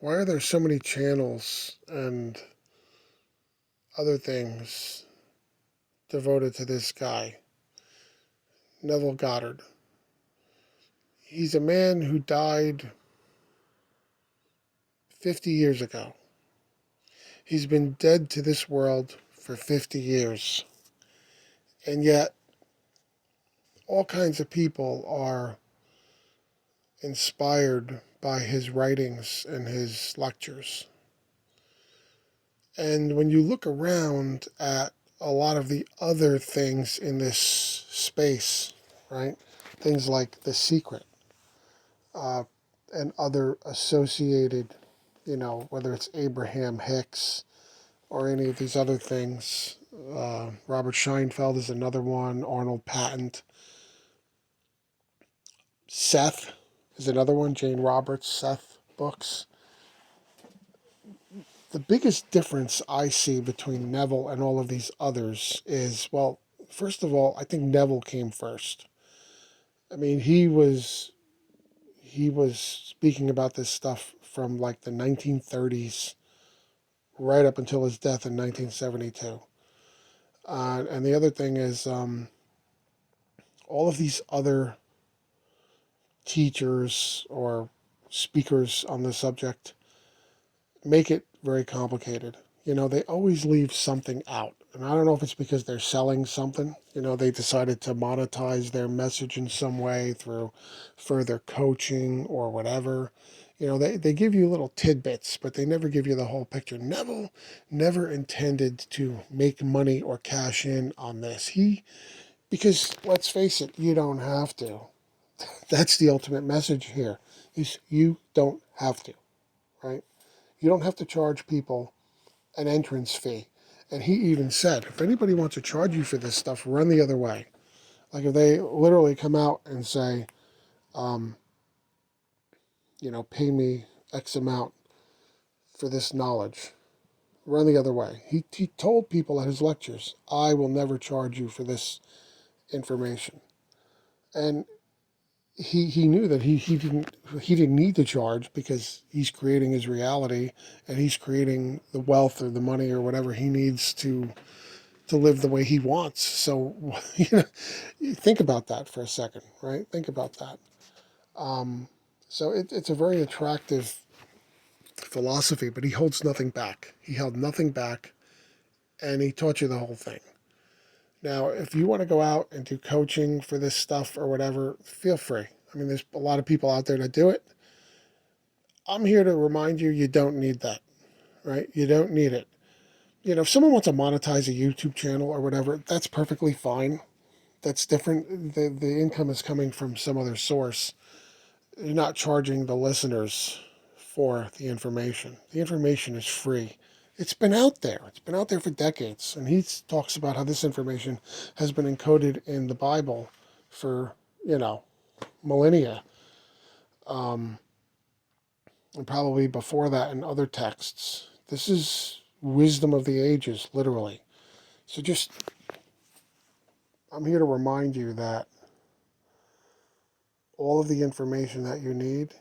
Why are there so many channels and other things devoted to this guy, Neville Goddard? He's a man who died 50 years ago. He's been dead to this world for 50 years. And yet, all kinds of people are inspired by his writings and his lectures. And when you look around at a lot of the other things in this space, right? Things like The Secret uh, and other associated, whether it's Abraham Hicks or any of these other things. Robert Scheinfeld is another one, Arnold Patent. Seth is another one, Jane Roberts, Seth books. The biggest difference I see between Neville and all of these others is, well, first of all, I think Neville came first. I mean, he was speaking about this stuff from like the 1930s right up until his death in 1972. And the other thing is, all of these other teachers or speakers on the subject make it very complicated. They always leave something out. And I don't know if it's because they're selling something. They decided to monetize their message in some way through further coaching or whatever. They give you little tidbits, but they never give you the whole picture. Neville never intended to make money or cash in on this. Because let's face it, you don't have to. That's the ultimate message here, is you don't have to, right? You don't have to charge people an entrance fee. And he even said, if anybody wants to charge you for this stuff, run the other way. Like if they literally come out and say, um, pay me X amount for this knowledge, run the other way. He told people at his lectures, I will never charge you for this information. And he knew that he didn't need to charge because he's creating his reality and he's creating the wealth or the money or whatever he needs to live the way he wants. So think about that for a second, right? Think about that. So it's a very attractive philosophy, but he holds nothing back. He held nothing back, and he taught you the whole thing. Now, if you want to go out and do coaching for this stuff or whatever, feel free. I mean, there's a lot of people out there that do it. I'm here to remind you, you don't need that, right? You don't need it. If someone wants to monetize a YouTube channel or whatever, that's perfectly fine. That's different. The income is coming from some other source. You're not charging the listeners for the information. The information is free. It's been out there. It's been out there for decades. And he talks about how this information has been encoded in the Bible for, millennia. Um, and probably before that in other texts. This is wisdom of the ages, literally. So I'm here to remind you that all of the information that you need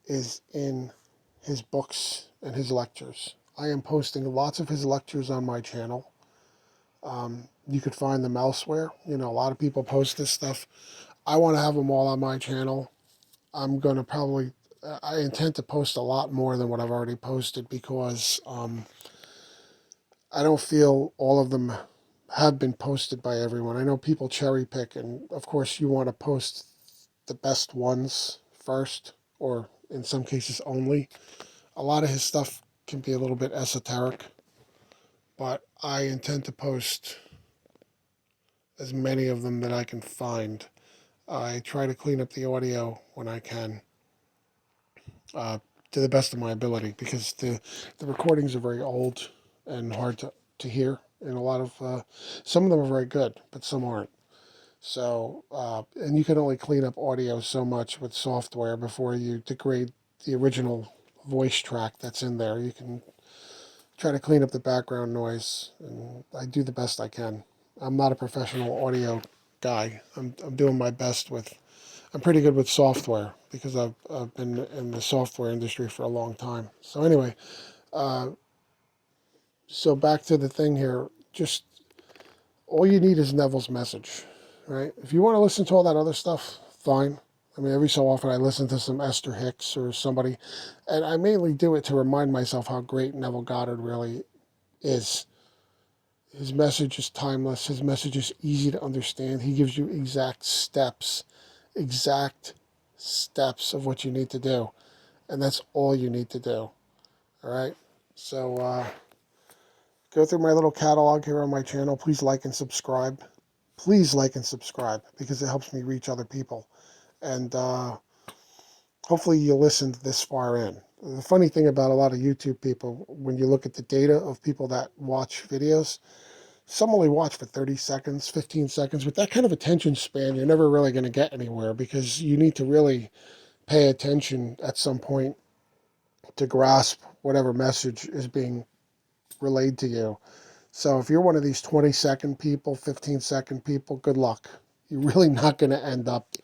is in his books and his lectures. I am posting lots of his lectures on my channel. You could find them elsewhere. A lot of people post this stuff. I want to have them all on my channel. I'm going to I intend to post a lot more than what I've already posted because I don't feel all of them have been posted by everyone. I know people cherry pick, and of course, you want to post the best ones first, or in some cases only. A lot of his stuff can be a little bit esoteric, but I intend to post as many of them that I can find. I try to clean up the audio when I can, uh, to the best of my ability, because the recordings are very old and hard to hear, and a lot of some of them are very good, but some aren't. So, and you can only clean up audio so much with software before you degrade the original voice track that's in there. You can try to clean up the background noise, and I do the best I can. I'm not a professional audio guy. I'm doing my best with I'm pretty good with software because I've been in the software industry for a long time. So anyway, uh, so back to the thing here. Just all you need is Neville's message, right? If you want to listen to all that other stuff, fine. I mean, every so often I listen to some Esther Hicks or somebody, and I mainly do it to remind myself how great Neville Goddard really is. His message is timeless. His message is easy to understand. He gives you exact steps of what you need to do, and that's all you need to do. All right. So go through my little catalog here on my channel. Please like and subscribe. Please like and subscribe because it helps me reach other people. And hopefully you listened this far in. The funny thing about a lot of YouTube people, when you look at the data of people that watch videos, some only watch for 30 seconds, 15 seconds. With that kind of attention span, you're never really going to get anywhere because you need to really pay attention at some point to grasp whatever message is being relayed to you. So if you're one of these 20-second people, 15-second people, good luck. You're really not going to end up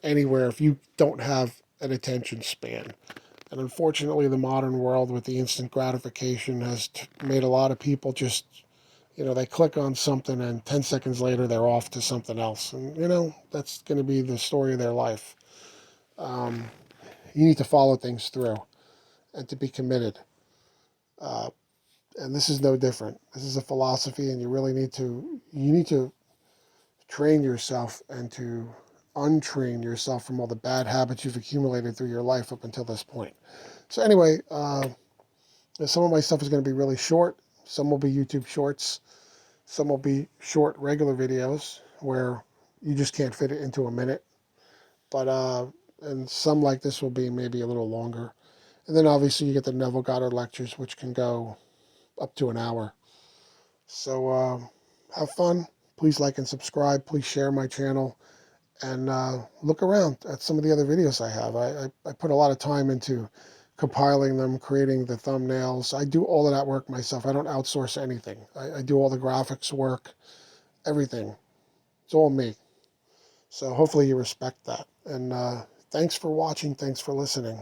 anywhere if you don't have an attention span. And unfortunately, the modern world with the instant gratification has made a lot of people just, they click on something and 10 seconds later they're off to something else. And, that's going to be the story of their life. You need to follow things through and to be committed. Uh, and this is no different. This is a philosophy, and you need to train yourself and to untrain yourself from all the bad habits you've accumulated through your life up until this point. So anyway, some of my stuff is going to be really short. Some will be YouTube shorts. Some will be short regular videos where you just can't fit it into a minute. But and some like this will be maybe a little longer. And then obviously you get the Neville Goddard lectures, which can go up to an hour. So have fun. Please like and subscribe. Please share my channel. And look around at some of the other videos I have. I put a lot of time into compiling them, creating the thumbnails. I do all of that work myself. I don't outsource anything. I do all the graphics work, everything. It's all me. So hopefully you respect that. And thanks for watching. Thanks for listening.